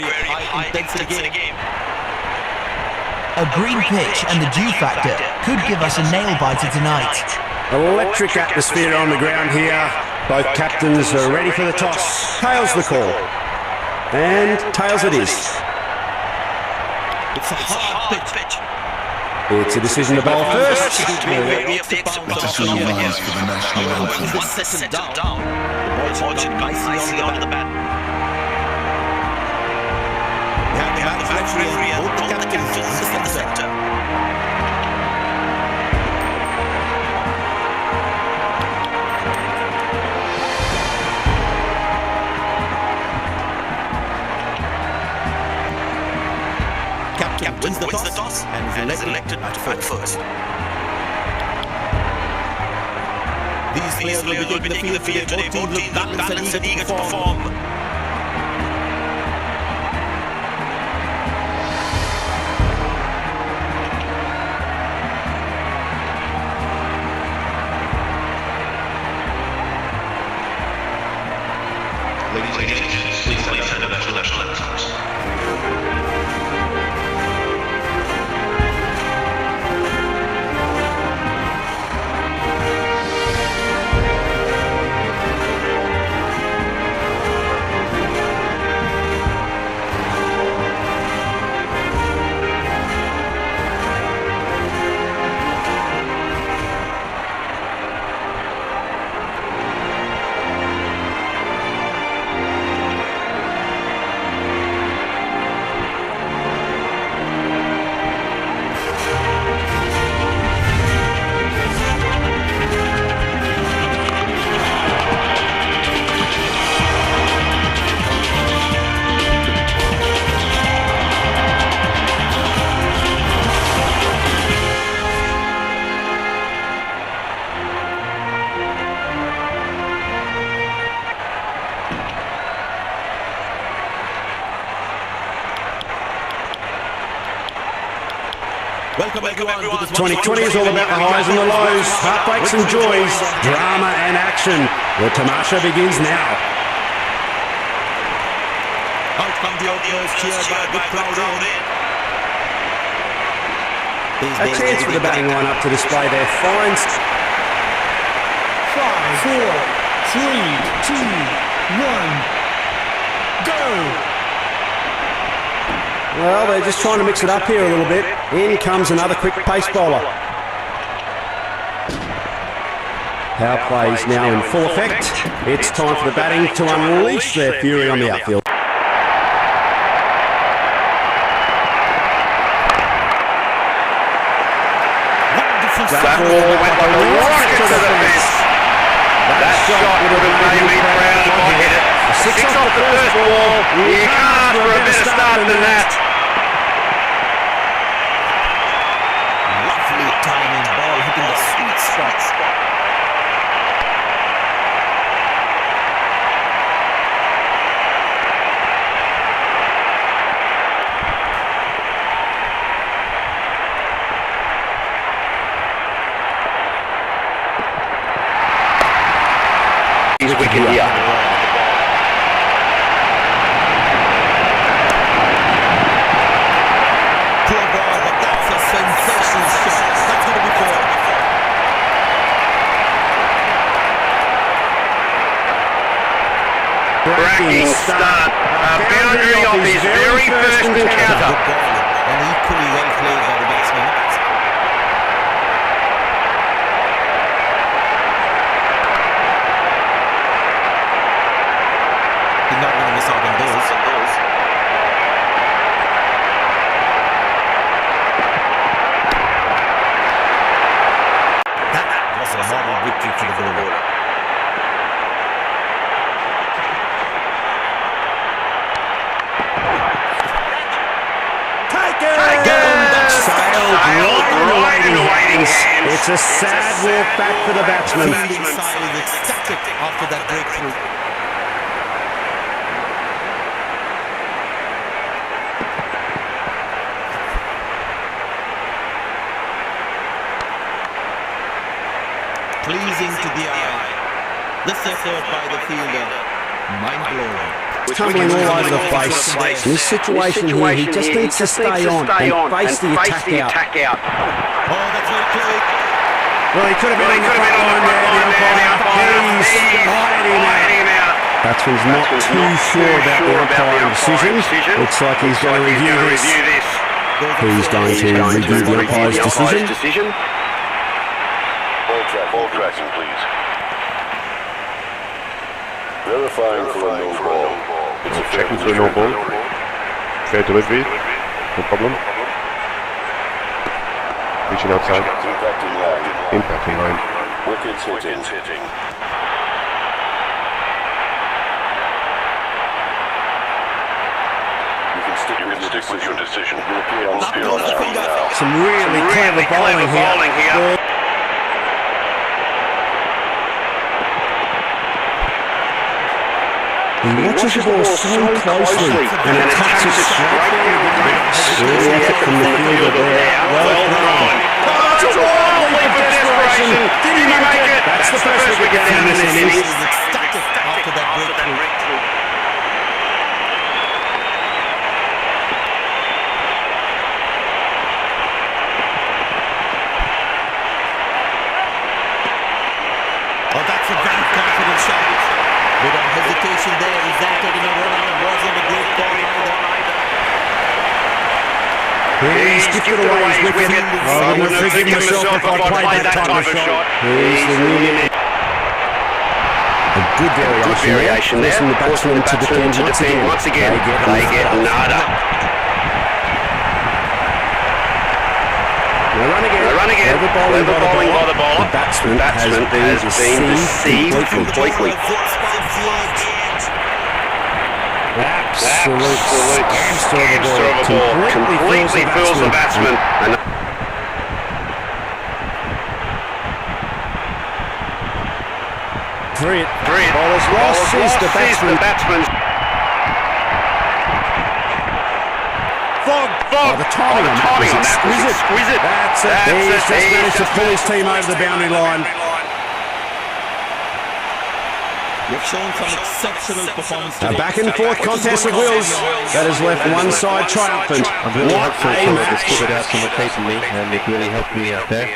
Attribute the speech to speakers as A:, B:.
A: very high intensity game.
B: A green pitch and the dew factor could give us a nail-biter tonight.
C: Electric atmosphere on the ground here. Both captains are ready for the toss. Tails the call. And tails it is.
A: It's a hard pitch.
C: It's a decision to bowl first.
D: Let us all rise for the national anthem.
A: Once they settle down, the ball should be nicely on the bat. We have the referee and both the captains in the center. Captain wins the toss and is elected at first. These players will be taking the field today. Both teams look balanced and eager to perform.
E: Ladies and gentlemen, please stand up for the national anthems.
A: Welcome everyone to this
C: 2020 is all about the highs and the lows, heartbreaks and joys, drama and action. The tamasha begins now.
A: Out come the audience, cheered by a big crowd in.
C: A chance for the batting lineup to display their fines.
F: 5, 4, 3, 2, 1, go!
C: Well, they're just trying to mix it up here a little bit. In comes another quick pace bowler. Power play's now in full effect. It's time for the batting to unleash their fury on the outfield.
E: That ball went like a rocket to the fence. That shot would have made me proud if I hit it. Six off the first ball. You can't ask for a better start than that.
A: Lovely timing, ball hitting the sweet spot.
E: He's wicked here. Cracking start, a boundary of his very first encounter.
A: And equally well played by the batsman. He's not going to miss out on those. That was a moral victory for the bowler.
C: Right in the waiting. It's a sad walk back for the batsman.
A: Fielding side is ecstatic after that breakthrough. Pleasing to the eye. This effort by the fielder, mind-blowing.
C: tumbling all over the place. In this situation here, he just needs to stay on and face the attack out.
A: Oh, that's very quick.
C: Well, he could have been on the front line there, the umpire. He's hiding out. Batsman's not too sure about the umpiring decision. Looks like he's going to review this. He's going to review the umpire's decision.
G: Ball tracking, please. Verifying for a no ball. It's a
E: Checking for a no ball. Fair delivery. No problem. Reaching outside. Impacting line.
G: Wickets hitting. You can stick with your decision. It will appear on the field now.
C: Some really clever bowling here. He watches the ball so closely and attacks it straight through the grass. Good effort from the fielder there. Well thrown. That's a wild leap of desperation. Did he make it? That's the first wicket down in this innings.
A: After that breakthrough. Oh, that's a very confident shot. Without hesitation there, he's entered in a run and wasn't a great ball either.
C: He's gifted away his wicket. I wouldn't have forgiven myself if I played that type of shot. Here's the new. A good variation there. Forcing the batsman to defend once again. They get nada. They run again. Clever bowling by the bowler. The batsman has been deceived completely. Absolute hamster of a ball. Completely fools the batsman. Brilliant. Bowler's lost the batsman. Fog. The timing on that was exquisite. That's it. He's just managed to pull his team over the boundary line.
A: You've shown some exceptional performance
C: A
A: today.
C: back and forth contest of wills that has left one side triumphant.
H: I'm really
C: What
H: hopeful
C: a
H: for
C: match.
H: this put it out from occasionally, and it really helped me out there.